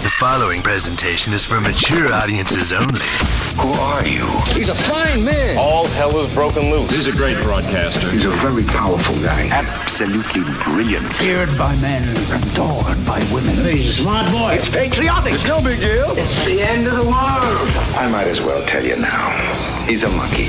The following presentation is for mature audiences only. Who are you? He's a fine man. All hell is broken loose. He's a great broadcaster. He's a very powerful guy. Absolutely brilliant. Feared by men, adored by women. He's a smart boy. It's patriotic. It's no big deal. It's the end of the world. I might as well tell you now. He's a monkey.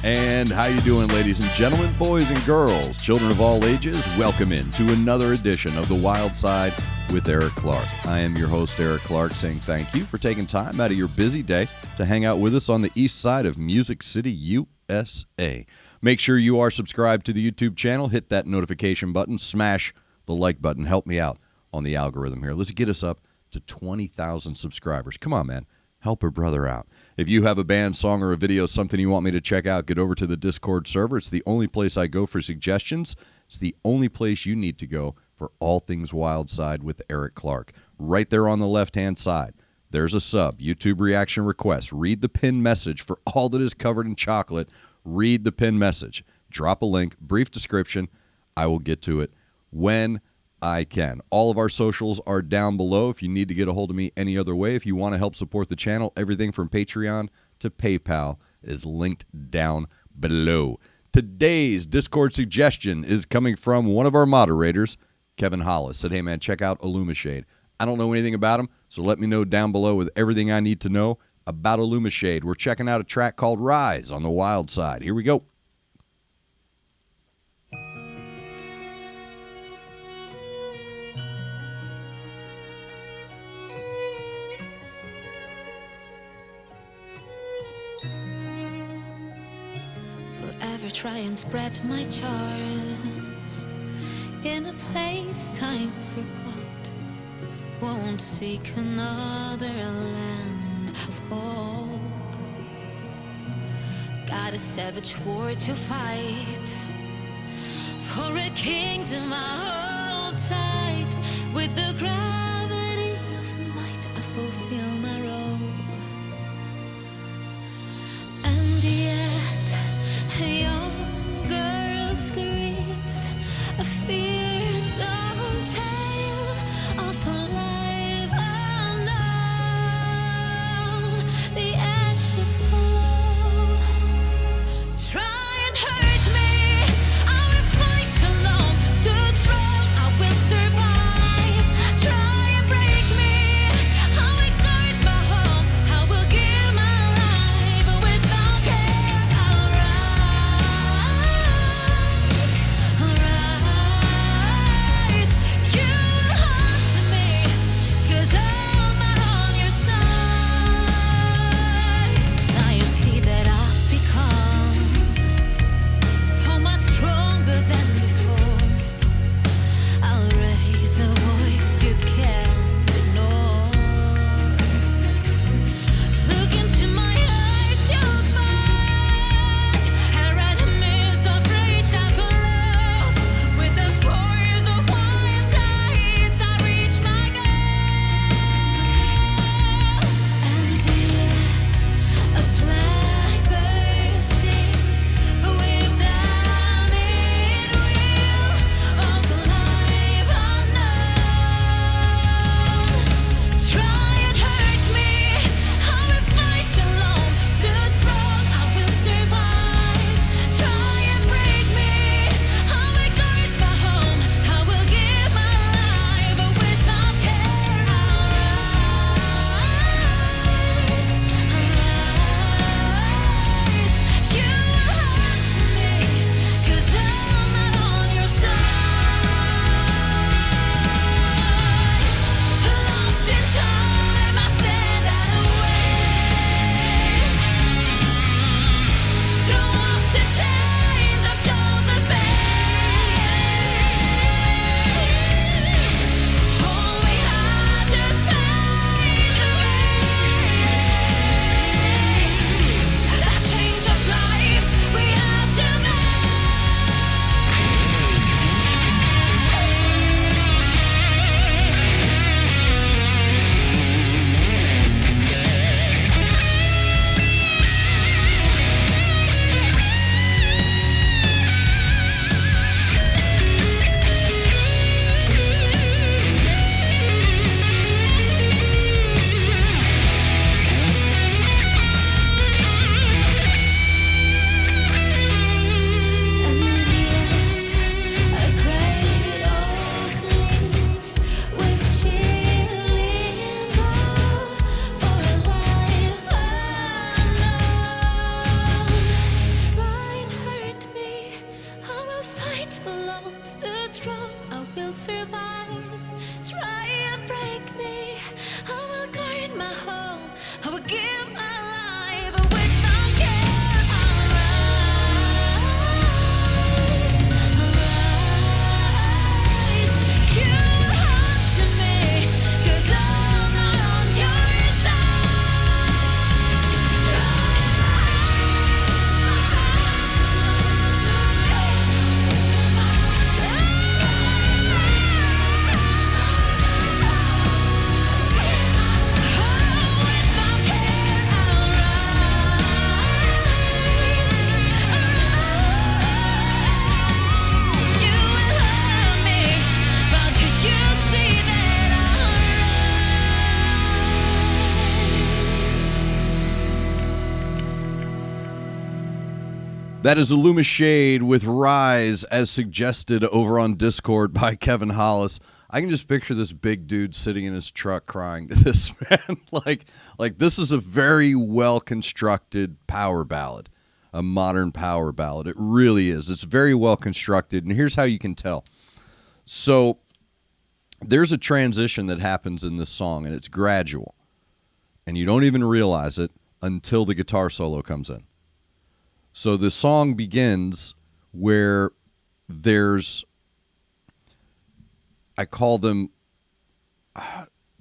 And how you doing, ladies and gentlemen, boys and girls, children of all ages? Welcome in to another edition of The Wyldeside with Eric Clark. I am your host, Eric Clark, saying thank you for taking time out of your busy day to hang out with us on the east side of Music City, USA. Make sure you are subscribed to the YouTube channel. Hit that notification button. Smash the like button. Help me out on the algorithm here. Let's get us up to 20,000 subscribers. Come on, man. Help a brother out. If you have a band, song, or a video, something you want me to check out, get over to the Discord server. It's the only place I go for suggestions. It's the only place you need to go for all things Wyldeside with Eric Clark. Right there on the left-hand side, there's a sub, YouTube reaction request. Read the pinned message. For all that is covered in chocolate, read the pinned message. Drop a link, brief description. I will get to it when I can. All of our socials are down below if you need to get a hold of me any other way. If you want to help support the channel, everything from Patreon to PayPal is linked down below. Today's Discord suggestion is coming from one of our moderators, Kevin Hollis. Said, hey man, check out Illumishade. I don't know anything about him, so let me know down below with everything I need to know about Illumishade. We're checking out a track called Rise on the Wyldeside. Here we go. Try and spread my charms in a place time forgot. Won't seek another land of hope. Got a savage war to fight for a kingdom I hold tight. With the gravity of might I fulfill my role. And yet a young girl screams a fearsome tale of a life unknown. The ashes glow. Try and hurt me, I will fight alone. Stood strong, I will survive. Try That is Illumishade with Rise, as suggested over on Discord by Kevin Hollis. I can just picture this big dude sitting in his truck crying to this, man. Like this is a very well-constructed power ballad, a modern power ballad. It really is. It's very well-constructed, and here's how you can tell. So there's a transition that happens in this song, and it's gradual, and you don't even realize it until the guitar solo comes in. So the song begins where there's, I call them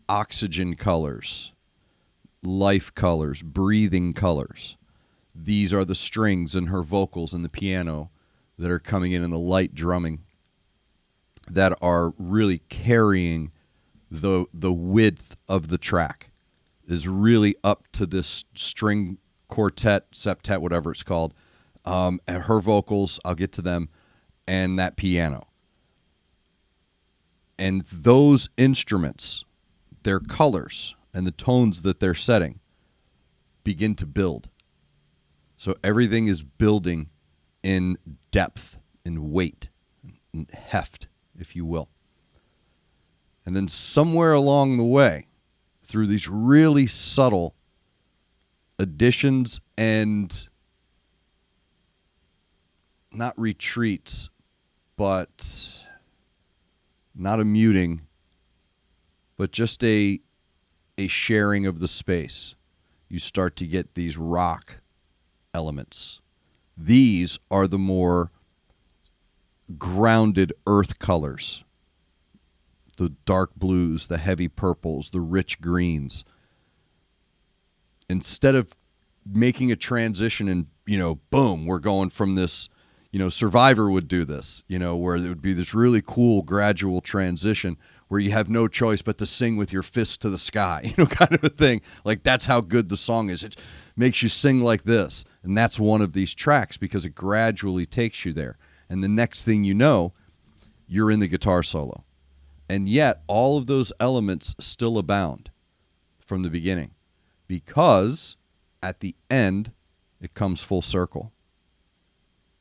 oxygen colors, life colors, breathing colors. These are the strings and her vocals and the piano that are coming in and the light drumming that are really carrying the width of the track, is really up to this string quartet, septet, whatever it's called. And her vocals, I'll get to them, and that piano. And those instruments, their colors and the tones that they're setting begin to build. So everything is building in depth, in weight, in heft, if you will. And then somewhere along the way, through these really subtle additions and not retreats, but not a muting, but just a sharing of the space, you start to get these rock elements. These are the more grounded earth colors, the dark blues, the heavy purples, the rich greens. Instead of making a transition and, boom, we're going from this, Survivor would do this, where there would be this really cool gradual transition where you have no choice but to sing with your fist to the sky, kind of a thing. Like, that's how good the song is. It makes you sing like this. And that's one of these tracks because it gradually takes you there. And the next thing you know, you're in the guitar solo. And yet, all of those elements still abound from the beginning because at the end, it comes full circle.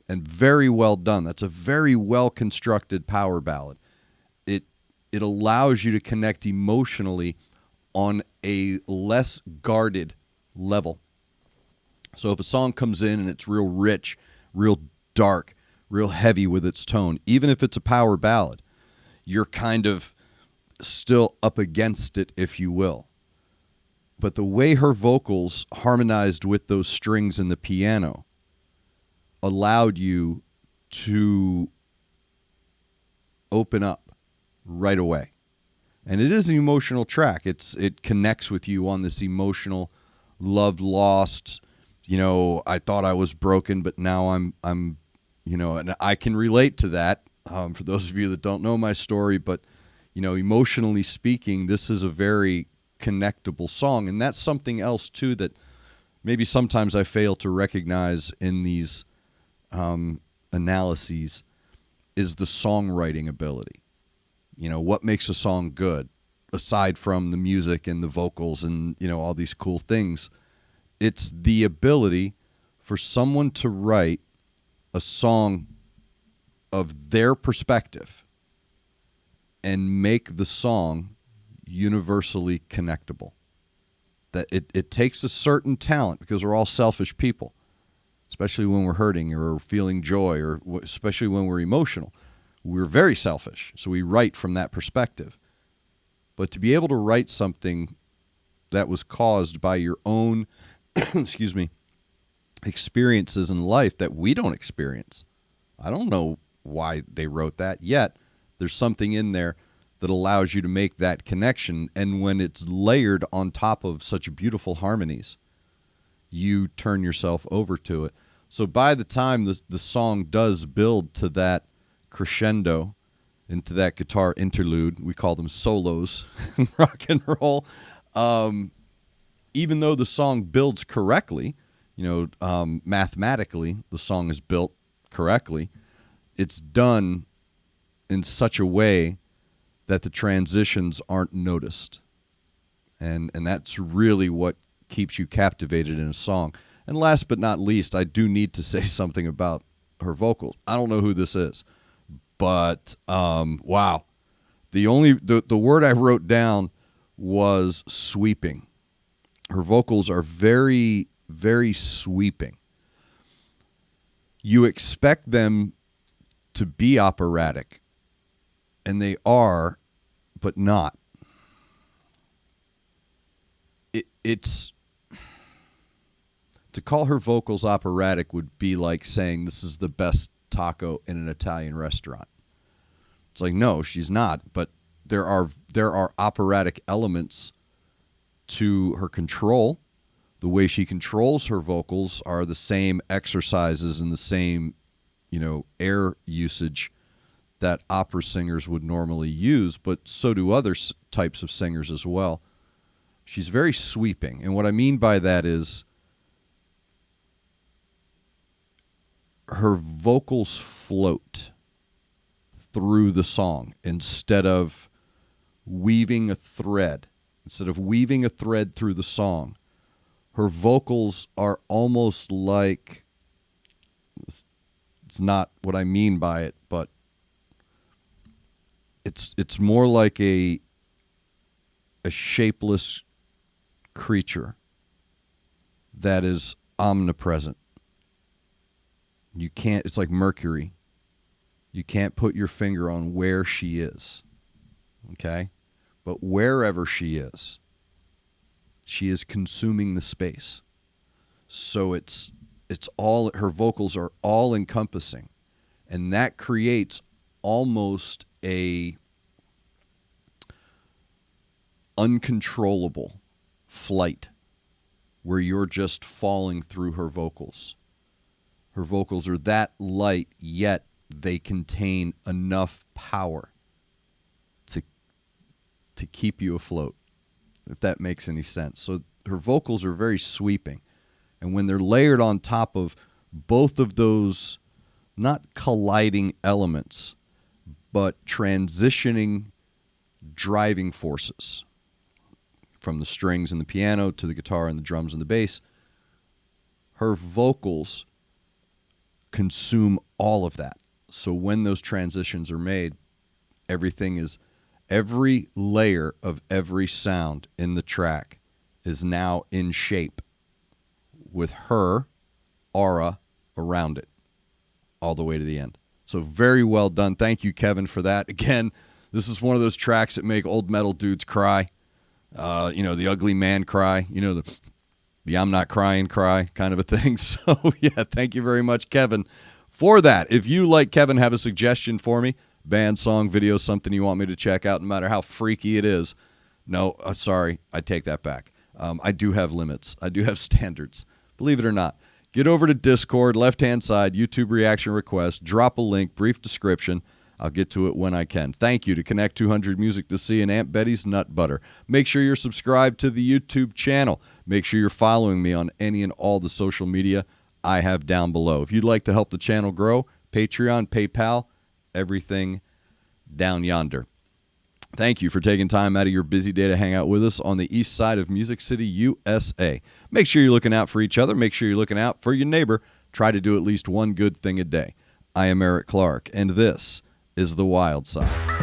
And very well done. That's a very well-constructed power ballad. It allows you to connect emotionally on a less guarded level. So if a song comes in and it's real rich, real dark, real heavy with its tone, even if it's a power ballad, you're kind of still up against it, if you will. But the way her vocals harmonized with those strings in the piano allowed you to open up right away. And it is an emotional track. It connects with you on this emotional love lost, I thought I was broken, but now I'm and I can relate to that. For those of you that don't know my story, but emotionally speaking, this is a very connectable song. And that's something else too that maybe sometimes I fail to recognize in these analyses is the songwriting ability. What makes a song good, aside from the music and the vocals and, all these cool things. It's the ability for someone to write a song of their perspective and make the song universally connectable. That it takes a certain talent, because we're all selfish people, especially when we're hurting or feeling joy, or especially when we're emotional. We're very selfish, so we write from that perspective. But to be able to write something that was caused by your own, experiences in life that we don't experience. I don't know why they wrote that, yet there's something in there that allows you to make that connection. And when it's layered on top of such beautiful harmonies, you turn yourself over to it. So by the time the song does build to that crescendo, into that guitar interlude, we call them solos in rock and roll, even though the song builds correctly, mathematically the song is built correctly, it's done in such a way that the transitions aren't noticed. And that's really what keeps you captivated in a song. And last but not least, I do need to say something about her vocals. I don't know who this is, but wow. The word I wrote down was sweeping. Her vocals are very, very sweeping. You expect them to be operatic, and they are, but not. It's to call her vocals operatic would be like saying this is the best taco in an Italian restaurant. It's like, no, she's not, but there are operatic elements to her control. The way she controls her vocals are the same exercises and the same, air usage that opera singers would normally use, but so do other types of singers as well. She's very sweeping, and what I mean by that is her vocals float through the song instead of weaving a thread. Instead of weaving a thread through the song, her vocals are almost like, it's not what I mean by it, but it's more like a shapeless creature that is omnipresent. You can't, it's like Mercury. You can't put your finger on where she is. Okay? But wherever she is consuming the space. So it's all, her vocals are all encompassing. And that creates almost a uncontrollable flight where you're just falling through her vocals. Her vocals are that light, yet they contain enough power to keep you afloat, if that makes any sense. So her vocals are very sweeping. And when they're layered on top of both of those, not colliding elements, but transitioning driving forces, from the strings and the piano to the guitar and the drums and the bass, her vocals consume all of that. So when those transitions are made, every layer of every sound in the track is now in shape with her aura around it all the way to the end. So very well done. Thank you, Kevin, for that. Again, this is one of those tracks that make old metal dudes cry. The ugly man cry, the I'm not crying cry kind of a thing. So, yeah, thank you very much, Kevin, for that. If you, like Kevin, have a suggestion for me, band, song, video, something you want me to check out, no matter how freaky it is, no, sorry, I take that back. I do have limits. I do have standards, believe it or not. Get over to Discord, left-hand side, YouTube reaction request, drop a link, brief description. I'll get to it when I can. Thank you to Connect 200 Music to See and Aunt Betty's Nut Butter. Make sure you're subscribed to the YouTube channel. Make sure you're following me on any and all the social media I have down below. If you'd like to help the channel grow, Patreon, PayPal, everything down yonder. Thank you for taking time out of your busy day to hang out with us on the east side of Music City, USA. Make sure you're looking out for each other. Make sure you're looking out for your neighbor. Try to do at least one good thing a day. I am Eric Clark, and this is The Wyldeside.